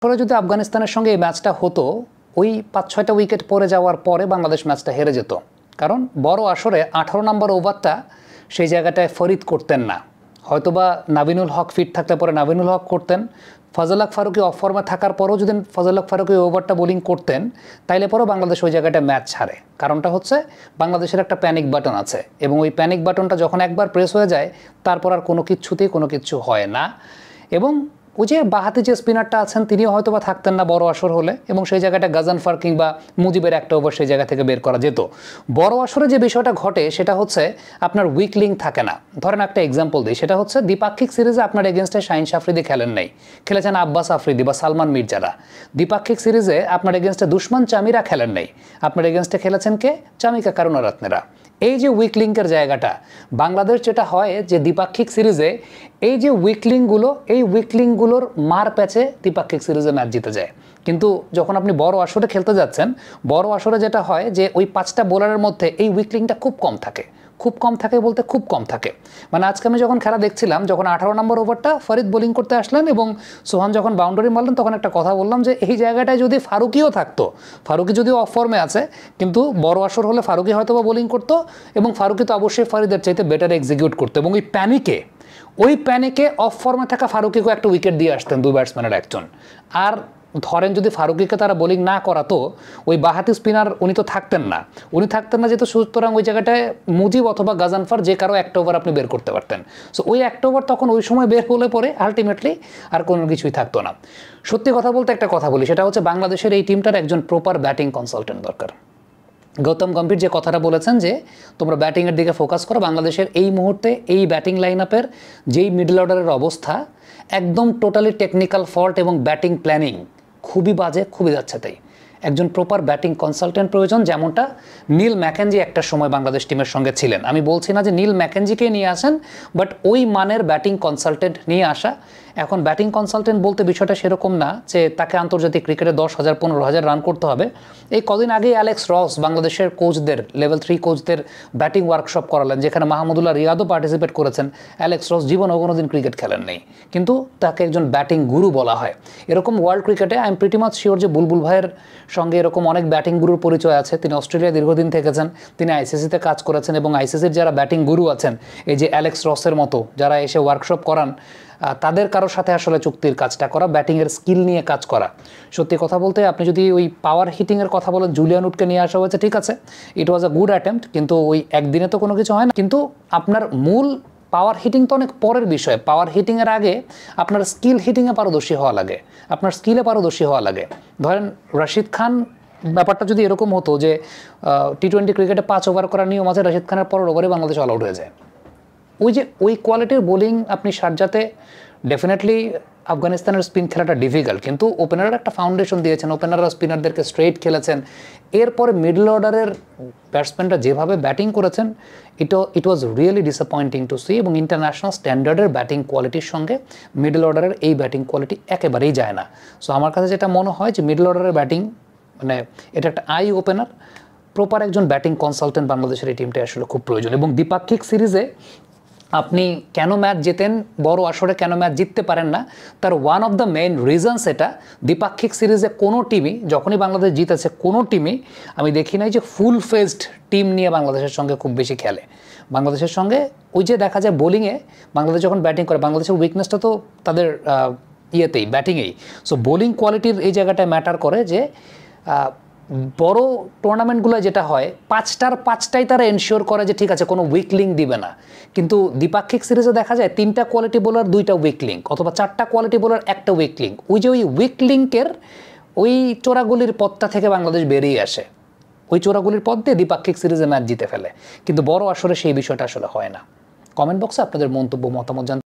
পরে যদি আফগানিস্তানের সঙ্গে এই ম্যাচটা হতো ওই ৫-৬টা উইকেট পড়ে যাওয়ার পরে বাংলাদেশ ম্যাচটা হেরে যেত। কারণ বড় আসরে ১৮ নম্বর ওভারটা সেই জায়গাটায় ফরিদ করতেন না, হয়তোবা নাবিনুল হক ফিট থাকলে পরে নাবিনুল হক করতেন। ফজল হক ফারুকী অফ ফর্মে থাকার পরেও যদি ফজল হক ফারুকী ওভারটা বোলিং করতেন তাইলে পরেও বাংলাদেশ ওই জায়গাটায় ম্যাচ ছাড়ে। কারণটা হচ্ছে বাংলাদেশের একটা প্যানিক বাটন আছে এবং ওই প্যানিক বাটনটা যখন একবার প্রেস হয়ে যায় তারপর আর কোনো কিচ্ছু হয় না। এবং ওই যে বাহাতি যে স্পিনারটা আছেন তিনিও হয়তো বা থাকতেন না বড় আসর হলে, এবং সেই জায়গাটা গাজানফার কিংবা মুজিবের একটা ওভার সেই জায়গা থেকে বের করা যেত। বড় আসরে যে বিষয়টা ঘটে সেটা হচ্ছে আপনার উইক লিঙ্ক থাকে না। ধরেন একটা এক্সাম্পল দিই, সেটা হচ্ছে দ্বিপাক্ষিক সিরিজে আপনার এগেনস্টে শাহিন আফ্রিদি খেলেন নাই, খেলেছেন আব্বাস আফ্রিদি বা সালমান মির্জারা। দ্বিপাক্ষিক সিরিজে আপনার এগেনস্টে দুশমান চামিরা খেলেন নাই, আপনার এগেনস্টে খেলেছেন কে? চামিকা কারুনারত্নেরা। এই যে উইক লিঙ্কের জায়গাটা বাংলাদেশ যেটা হয় যে দ্বিপাক্ষিক সিরিজে এই যে উইকলিংগুলো, এই উইকলিংগুলোর মার প্যাচে দ্বিপাক্ষিক সিরিজে ম্যাচ জিতে যায়। কিন্তু যখন আপনি বড় আসরে খেলতে যাচ্ছেন, বড় আসরে যেটা হয় যে ওই 5টা বোলারের মধ্যে এই উইকলিংটা খুব কম থাকে। খুব কম থাকে। মানে আজকে আমি যখন খেলা দেখছিলাম, যখন 18 নম্বর ওভারটা ফরিদ বোলিং করতে আসলেন এবং সোহান যখন বাউন্ডারি মারলেন, তখন একটা কথা বললাম যে এই জায়গাটায় যদি ফারুকিও থাকতো, ফারুকি যদিও অফ ফর্মে আছে কিন্তু বড় আসর হলে ফারুকি হয়তো বা বোলিং করতো এবং ফারুকি তো অবশ্যই ফরিদের চাইতে বেটার এক্সিকিউট করতো। এবং ওই প্যানিকে অফ ফর্মে থাকা ফারুকিকেও একটা উইকেট দিয়ে আসতেন দুই ব্যাটসম্যানের একজন। আর ধরেন যদি ফারুকিকে তারা বোলিং না করাতো, ওই বাহাতি স্পিনার উনি থাকতেন না যেহেতু, সুতরাং ওই জায়গাটায় মুজিব অথবা গাজানফার যে কারো একটা ওভার আপনি বের করতে পারতেন। সো ওই একটা ওভার তখন ওই সময় বের হলে পরে আলটিমেটলি আর কোনো কিছুই থাকতো না। সত্যি কথা বলতে একটা কথা বলি, সেটা হচ্ছে বাংলাদেশের এই টিমটার একজন প্রপার ব্যাটিং কনসালটেন্ট দরকার। গৌতম গম্ভীর যে কথাটা বলেছেন যে তোমরা ব্যাটিংয়ের দিকে ফোকাস করো, বাংলাদেশের এই মুহূর্তে এই ব্যাটিং লাইন আপের যেই মিডল অর্ডারের অবস্থা একদম টোটালি টেকনিক্যাল ফল্ট এবং ব্যাটিং প্ল্যানিং খুবই বাজে, খুবই যাচ্ছে তাই। একজন প্রপার ব্যাটিং কনসালটেন্ট প্রয়োজন, যেমনটা নীল ম্যাকেঞ্জি একটা সময় বাংলাদেশ টিমের সঙ্গে ছিলেন। আমি বলছি না যে নীল ম্যাকেঞ্জিকে নিয়ে আসেন, বাট ওই মানের ব্যাটিং কনসালটেন্ট নিয়ে আসা। এখন ব্যাটিং কনসালটেন্ট বলতে বিষয়টা সেরকম না যে তাকে আন্তর্জাতিক ক্রিকেটে 10,000 15,000 রান করতে হবে। এই কদিন আগেই অ্যালেক্স রস বাংলাদেশের কোচদের, লেভেল 3 কোচদের ব্যাটিং ওয়ার্কশপ করালেন, যেখানে মাহমুদুল্লাহ রিয়াদও পার্টিসিপেট করেছেন। অ্যালেক্স রস জীবনে কোনোদিন ক্রিকেট খেলেন নেই, কিন্তু তাকে একজন ব্যাটিং গুরু বলা হয়। এরকম ওয়ার্ল্ড ক্রিকেটে I am pretty much sure যে বুলবুল ভাইয়ের সঙ্গে এরকম অনেক ব্যাটিং গুরুর পরিচয় আছে। তিনি অস্ট্রেলিয়ায় দীর্ঘদিন থেকেছেন, তিনি আইসিসিতে কাজ করেছেন এবং আইসিসির যারা ব্যাটিং গুরু আছেন, এই যে অ্যালেক্স রসের মতো যারা এসে ওয়ার্কশপ করান, তাদের কারোর সাথে আসলে চুক্তির কাজটা করা, ব্যাটিংয়ের স্কিল নিয়ে কাজ করা। সত্যি কথা বলতে আপনি যদি ওই পাওয়ার হিটিংয়ের কথা বলেন, জুলিয়ান উডকে নিয়ে আসা হয়েছে, ঠিক আছে, ইট ওয়াজ আ গুড অ্যাটেম্প্ট, কিন্তু ওই একদিনে তো কোনো কিছু হয় না। কিন্তু আপনার মূল পাওয়ার হিটিং তো অনেক পরের বিষয়। পাওয়ার হিটিংয়ের আগে আপনার স্কিল হিটিংয়ে পারদর্শী হওয়া লাগে, আপনার স্কিলে পারদর্শী হওয়া লাগে। ধরেন রশিদ খান, ব্যাপারটা যদি এরকম হতো যে টি-20 ক্রিকেটে 5 ওভার করার নিয়ম আছে, রশিদ খানের পরের ওভারে বাংলাদেশ অল আউট হয়ে যায়। ওই কোয়ালিটির বোলিং আপনি শারজাতে ডেফিনেটলি আফগানিস্তানের স্পিন খেলাটা ডিফিকাল্ট, কিন্তু ওপেনারের একটা ফাউন্ডেশন দিয়েছেন, ওপেনাররা স্পিনারদেরকে স্ট্রেইট খেলেছেন। এরপরে মিডল অর্ডারের ব্যাটসম্যানরা যেভাবে ব্যাটিং করেছেন, it was really disappointing to see. এবং ইন্টারন্যাশনাল স্ট্যান্ডার্ডের ব্যাটিং কোয়ালিটির সঙ্গে মিডল অর্ডারের এই ব্যাটিং কোয়ালিটি একেবারেই যায় না। সো আমার কাছে যেটা মনে হয় যে মিডল অর্ডারের ব্যাটিং মানে এটা একটা আই ওপেনার। প্রপার একজন ব্যাটিং কনসালটেন্ট বাংলাদেশের এই টিমটা আসলে খুব প্রয়োজন। এবং দ্বিপাক্ষিক সিরিজে আপনি কেন ম্যাচ জেতেন, বড় আসরে কেন ম্যাচ জিততে পারেন না, তার one of the main reasons এটা। দ্বিপাক্ষিক সিরিজে কোনো টিমই, যখনই বাংলাদেশ জিতেছে, কোনো টিমই আমি দেখি নাই যে ফুল ফেজড টিম নিয়ে বাংলাদেশের সঙ্গে খুব বেশি খেলে। বাংলাদেশের সঙ্গে ওই যে দেখা যায় বোলিংয়ে বাংলাদেশ যখন ব্যাটিং করে, বাংলাদেশের উইকনেসটা তো তাদের ব্যাটিংয়েই। সো বোলিং কোয়ালিটির এই জায়গাটায় ম্যাটার করে যে বড় টুর্নামেন্টগুলো যেটা হয় 5টার 5টাই তারা এনশিওর করে যে ঠিক আছে কোনো উইক লিঙ্ক দিবে না। কিন্তু দ্বিপাক্ষিক সিরিজে দেখা যায় 3টা কোয়ালিটি বোলার 2টা উইক লিঙ্ক, অথবা 4টা কোয়ালিটি বোলার 1টা উইক লিঙ্ক। ওই যে ওই উইক লিঙ্কের ওই চোরাগুলির পথটা থেকে বাংলাদেশ বেরিয়ে আসে, ওই চোরাগুলির পথ দিয়ে দ্বিপাক্ষিক সিরিজে ম্যাচ জিতে ফেলে। কিন্তু বড় আসরে সেই বিষয়টা আসলে হয় না। কমেন্ট বক্সে আপনাদের মন্তব্য মতামত জানতে